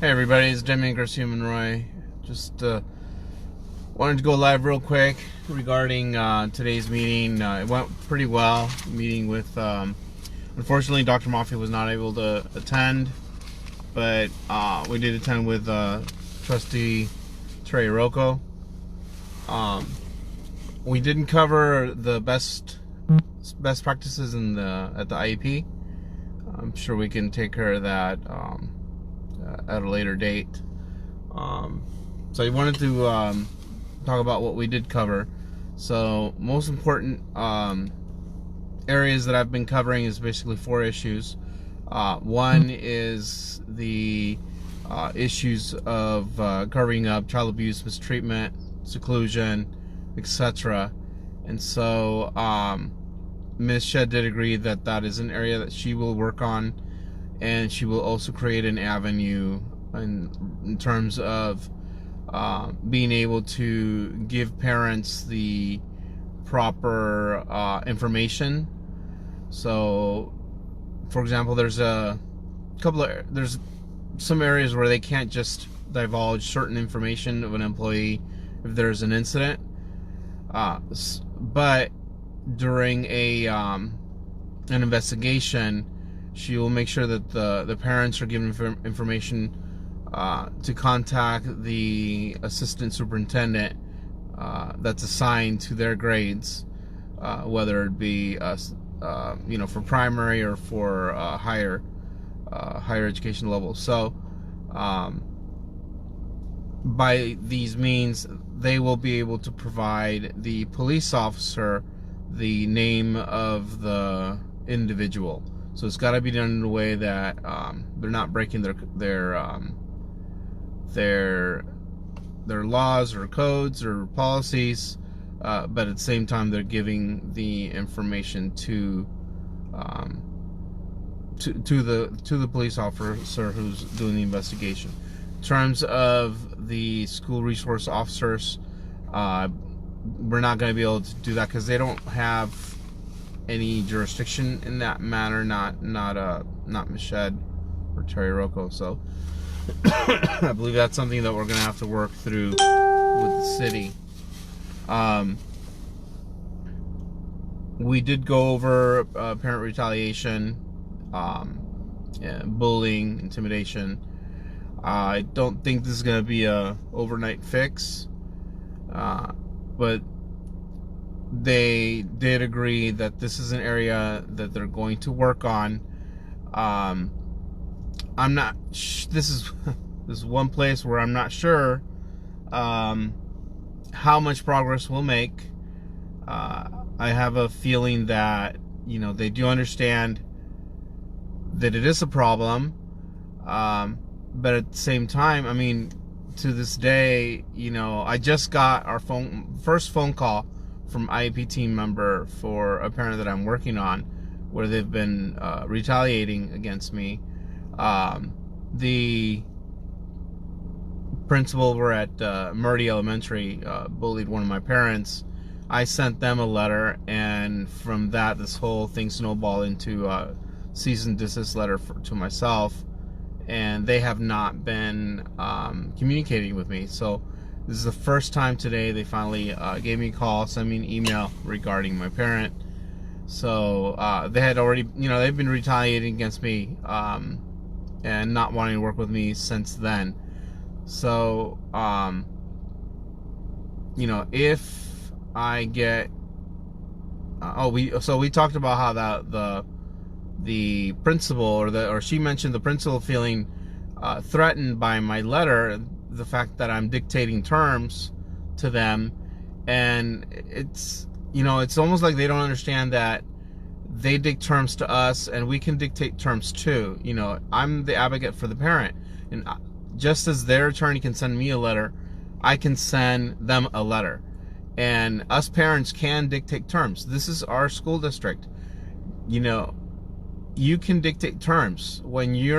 Hey everybody, it's Demi Garcia Roy. Just wanted to go live real quick regarding today's meeting. It went pretty well. Meeting with, unfortunately, Dr. Mafia was not able to attend, but we did attend with Trustee Rocco. We didn't cover the best practices in at the IEP. I'm sure we can take care of that at a later date. So I wanted to talk about what we did cover. So most important areas that I've been covering is basically 4 issues. One is the issues of covering up child abuse, mistreatment, seclusion, etc. And so Ms. Shed did agree that that is an area that she will work on, and she will also create an avenue in terms of being able to give parents the proper information. So, for example, there's some areas where they can't just divulge certain information of an employee if there's an incident, but during an investigation, she will make sure that the parents are given information to contact the assistant superintendent that's assigned to their grades, whether it be for primary or for higher education level. So by these means, they will be able to provide the police officer the name of the individual. So it's got to be done in a way that they're not breaking their laws or codes or policies, but at the same time they're giving the information to the police officer who's doing the investigation. In terms of the school resource officers, we're not going to be able to do that because they don't have any jurisdiction in that matter. Not Michelle or Terry Rocco. So I believe that's something that we're going to have to work through with the city. We did go over parent retaliation, bullying, intimidation. I don't think this is going to be a overnight fix, but they did agree that this is an area that they're going to work on. I'm not. This is one place where I'm not sure how much progress we'll make. I have a feeling that they do understand that it is a problem, but at the same time, I mean, to this day, I just got our first phone call from IEP team member for a parent that I'm working on, where they've been retaliating against me. The principal over at Murdy Elementary bullied one of my parents. I sent them a letter, and from that, this whole thing snowballed into a cease and desist letter to myself, and they have not been communicating with me. So this is the first time today they finally gave me a call, sent me an email regarding my parent. So they had already, they've been retaliating against me and not wanting to work with me since then. So, if I get, we talked about how that the principal or she mentioned the principal feeling threatened by my letter, the fact that I'm dictating terms to them, and it's almost like they don't understand that they dictate terms to us and we can dictate terms too. I'm the advocate for the parent, and just as their attorney can send me a letter, I can send them a letter, and us parents can dictate terms. This is our school district. You can dictate terms when if you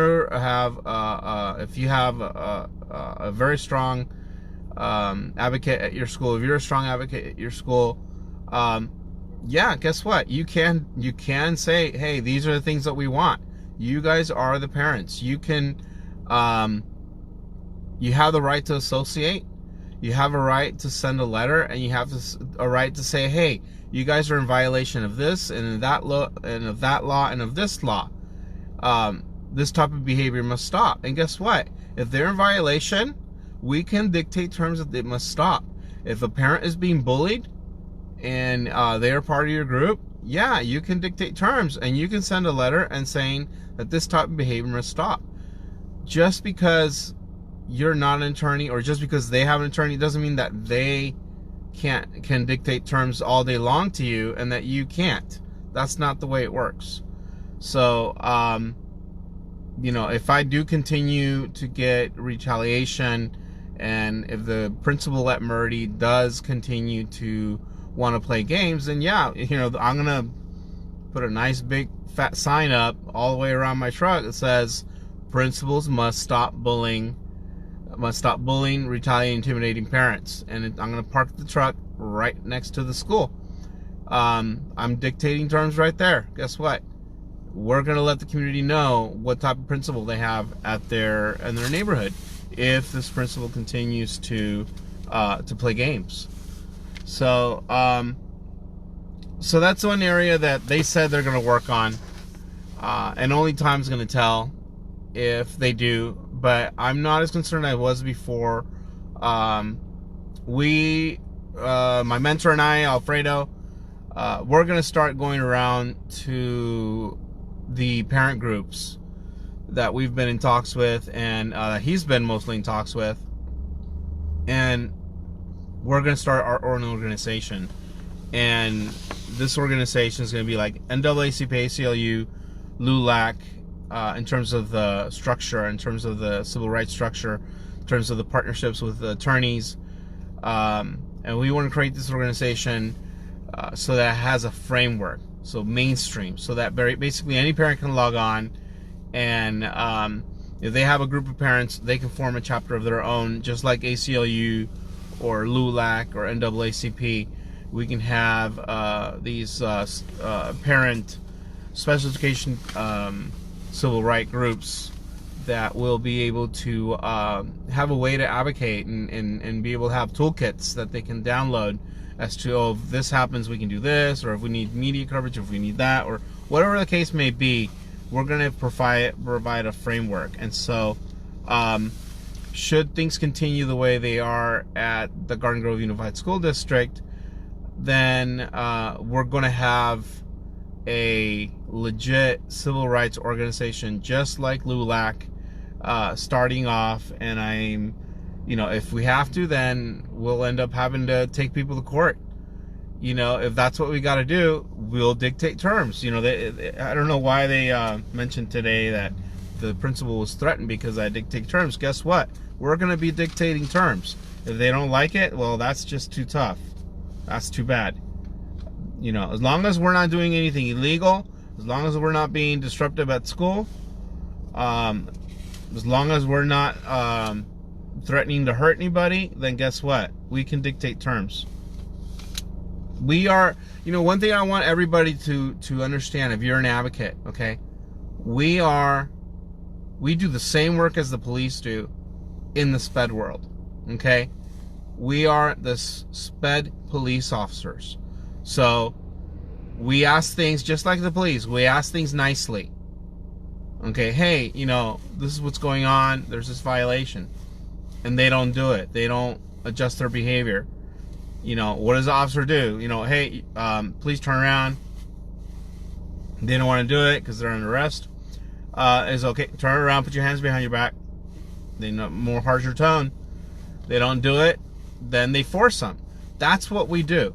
have a very strong advocate at your school. If you're a strong advocate at your school, yeah, guess what? You can say, hey, these are the things that we want. You guys are the parents. You can You have the right to associate. You have a right to send a letter, and you have a right to say, hey, you guys are in violation of this and of that law and of that law and of this law. This type of behavior must stop. And guess what? If they're in violation, we can dictate terms that it must stop. If a parent is being bullied and they're part of your group, yeah, you can dictate terms, and you can send a letter and saying that this type of behavior must stop. Just because you're not an attorney, or just because they have an attorney, doesn't mean that they can dictate terms all day long to you and that you can't. That's not the way it works. So, you know, if I do continue to get retaliation, and if the principal at Murdy does continue to want to play games, then yeah, you know, I'm gonna put a nice big fat sign up all the way around my truck that says principals must stop bullying, retaliating, intimidating parents. And I'm gonna park the truck right next to the school. I'm dictating terms right there. Guess what? We're gonna let the community know what type of principal they have in their neighborhood if this principal continues to play games. So so that's one area that they said they're going to work on, and only time's going to tell if they do. But I'm not as concerned as I was before. My mentor and I, Alfredo, we're going to start going around to the parent groups that we've been in talks with, and he's been mostly in talks with, and we're going to start our own organization. And this organization is going to be like NAACP, ACLU, LULAC, in terms of the structure, in terms of the civil rights structure, in terms of the partnerships with the attorneys. And we want to create this organization so that it has a framework, so mainstream, so that basically any parent can log on, and if they have a group of parents, they can form a chapter of their own, just like ACLU or LULAC or NAACP. We can have these parent special education civil right groups that will be able to have a way to advocate and be able to have toolkits that they can download as to, oh, if this happens, we can do this, or if we need media coverage, if we need that, or whatever the case may be. We're going to provide a framework. And so should things continue the way they are at the Garden Grove Unified School District, then we're going to have a legit civil rights organization just like LULAC starting off. And I'm, you know, if we have to, then we'll end up having to take people to court. You know, if that's what we got to do, we'll dictate terms. You know, I don't know why they mentioned today that the principal was threatened because I dictate terms. Guess what? We're going to be dictating terms. If they don't like it, well, that's just too tough. That's too bad. You know, as long as we're not doing anything illegal, as long as we're not being disruptive at school, as long as we're not threatening to hurt anybody, then guess what? We can dictate terms. We are, you know, one thing I want everybody to understand, if you're an advocate, okay, we do the same work as the police do in the SPED world, okay? We are the SPED police officers. So we ask things just like the police. We ask things nicely. Okay, hey, you know, this is what's going on. There's this violation. And they don't do it. They don't adjust their behavior. You know, what does the officer do? You know, hey, please turn around. They don't want to do it because they're under arrest. It's okay. Turn around, put your hands behind your back. They know more harsher tone. They don't do it, then they force them. That's what we do.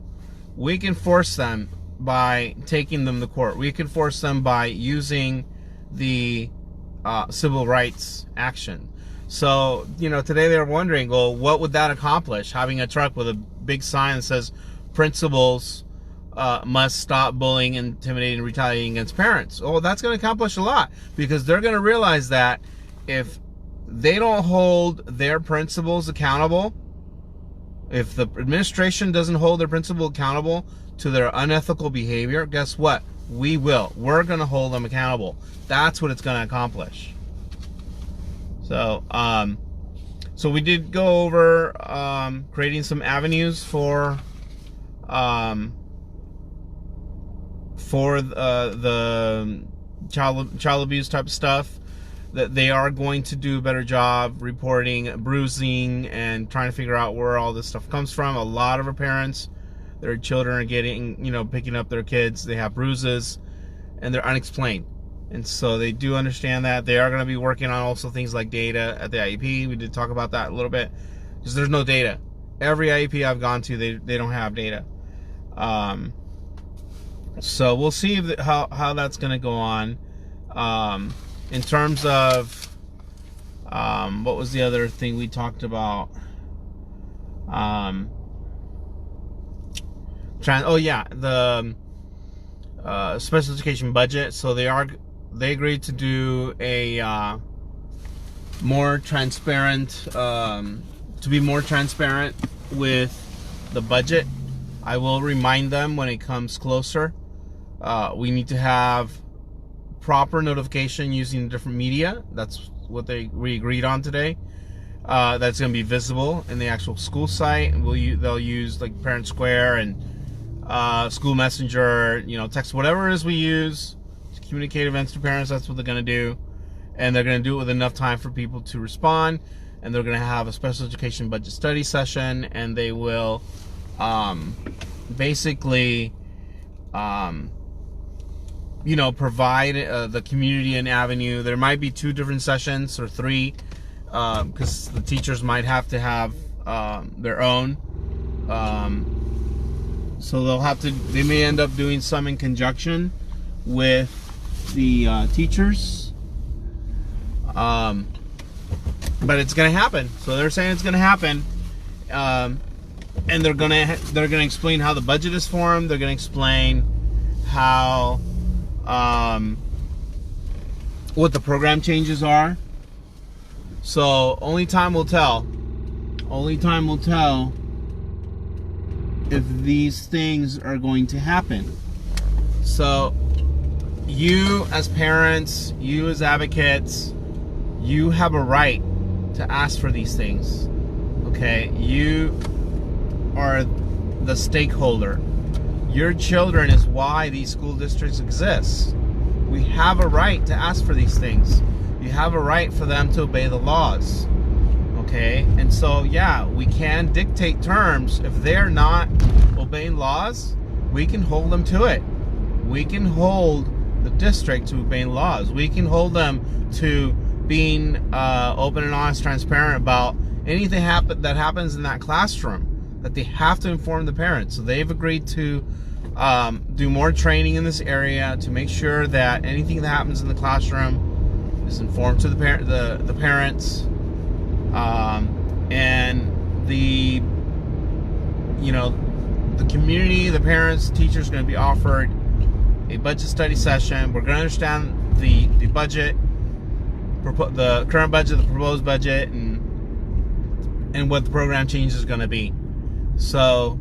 We can force them by taking them to court. We can force them by using the civil rights action. So, you know, today they were wondering, well, what would that accomplish? Having a truck with a big sign that says principals must stop bullying, intimidating, and retaliating against parents. Oh, that's going to accomplish a lot, because they're going to realize that if they don't hold their principals accountable, if the administration doesn't hold their principal accountable to their unethical behavior, guess what? We will. We're going to hold them accountable. That's what it's going to accomplish. So, So we did go over creating some avenues for the child abuse type of stuff. That they are going to do a better job reporting bruising and trying to figure out where all this stuff comes from. A lot of our parents, their children are getting, picking up their kids, they have bruises and they're unexplained. And so they do understand that. They are going to be working on also things like data at the IEP. We did talk about that a little bit because there's no data. Every IEP I've gone to, they don't have data. So we'll see how that's going to go on. In terms of what was the other thing we talked about? The special education budget. So they agreed to do a more transparent, to be more transparent with the budget. I will remind them when it comes closer. We need to have proper notification using different media. That's what we agreed on today. That's going to be visible in the actual school site. They'll use like Parent Square and School Messenger, text, whatever it is we use to communicate events to parents. That's what they're going to do, and they're going to do it with enough time for people to respond. And they're going to have a special education budget study session, and they will basically provide the community an avenue. There might be 2 different sessions or 3, because the teachers might have to have their own. So they may end up doing some in conjunction with the teachers. But it's going to happen. So they're saying it's going to happen. And they're going to explain how the budget is formed. They're going to explain how what the program changes are. So only time will tell. Only time will tell if these things are going to happen. So you as parents, you as advocates, you have a right to ask for these things. Okay? You are the stakeholder. Your children is why these school districts exist. We have a right to ask for these things. You have a right for them to obey the laws. Okay? And so, yeah, we can dictate terms. If they're not obeying laws, we can hold them to it. We can hold the district to obeying laws. We can hold them to being open and honest, transparent about anything that happens in that classroom, that they have to inform the parents. So they've agreed to do more training in this area to make sure that anything that happens in the classroom is informed to the parents, and the community, the parents, teachers are going to be offered a budget study session. We're going to understand the budget, the current budget, the proposed budget, and what the program change is going to be. So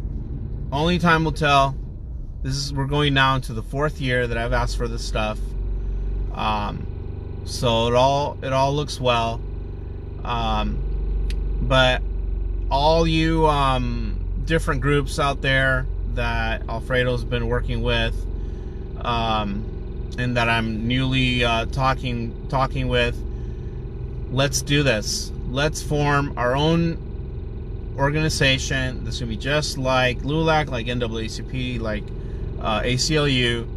only time will tell. We're going now into the 4th year that I've asked for this stuff. So it all looks well. But all you different groups out there that Alfredo's been working with, and that I'm newly talking with, let's do this. Let's form our own organization. This will be just like LULAC, like NAACP, like ACLU.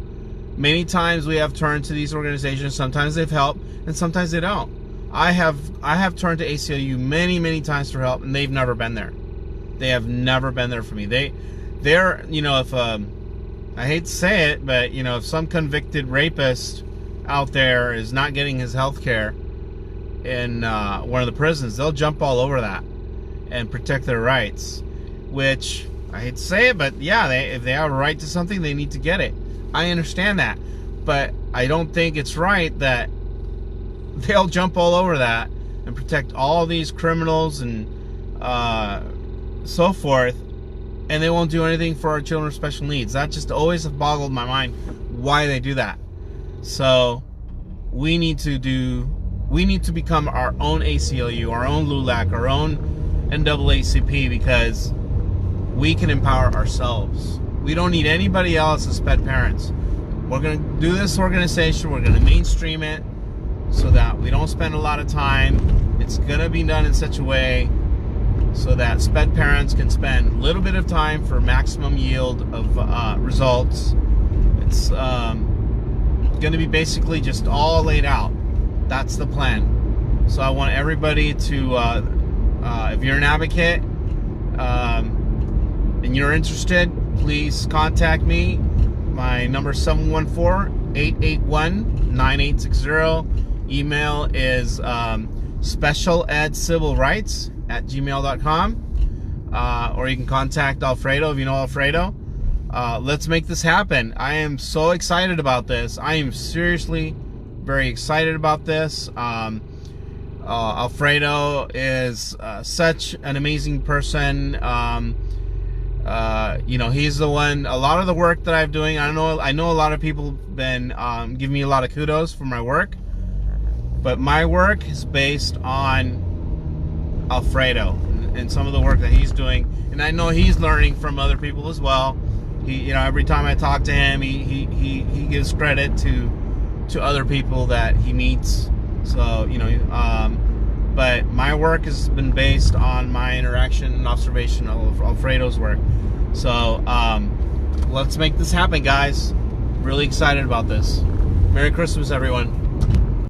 Many times we have turned to these organizations. Sometimes they've helped, and sometimes they don't. I have turned to ACLU many times for help, and they've never been there. They have never been there for me. They're if I hate to say it, but if some convicted rapist out there is not getting his health care in one of the prisons, they'll jump all over that and protect their rights. Which, I hate to say it, but yeah, if they have a right to something, they need to get it. I understand that, but I don't think it's right that they'll jump all over that and protect all these criminals and so forth, and they won't do anything for our children with special needs. That just always boggled my mind why they do that. So we need to do we need to become our own ACLU, our own LULAC, our own NAACP, because we can empower ourselves. We don't need anybody else as pet parents. We're going to do this organization. We're going to mainstream it so that we don't spend a lot of time. It's going to be done in such a way so that SPED parents can spend a little bit of time for maximum yield of results. It's going to be basically just all laid out. That's the plan. So I want everybody to, if you're an advocate and you're interested, please contact me. My number is 714-881-9860. Email is specialedscivilrights@gmail.com, or you can contact Alfredo if you know Alfredo. Let's make this happen. I am so excited about this. I am seriously very excited about this. Alfredo is such an amazing person. You know, he's the one. A lot of the work that I'm doing, I know a lot of people have been giving me a lot of kudos for my work, but my work is based on Alfredo and some of the work that he's doing, and I know he's learning from other people as well. He, you know, every time I talk to him, he gives credit to other people that he meets. So, you know, but my work has been based on my interaction and observation of Alfredo's work. So let's make this happen, guys. Really excited about this. Merry Christmas, everyone.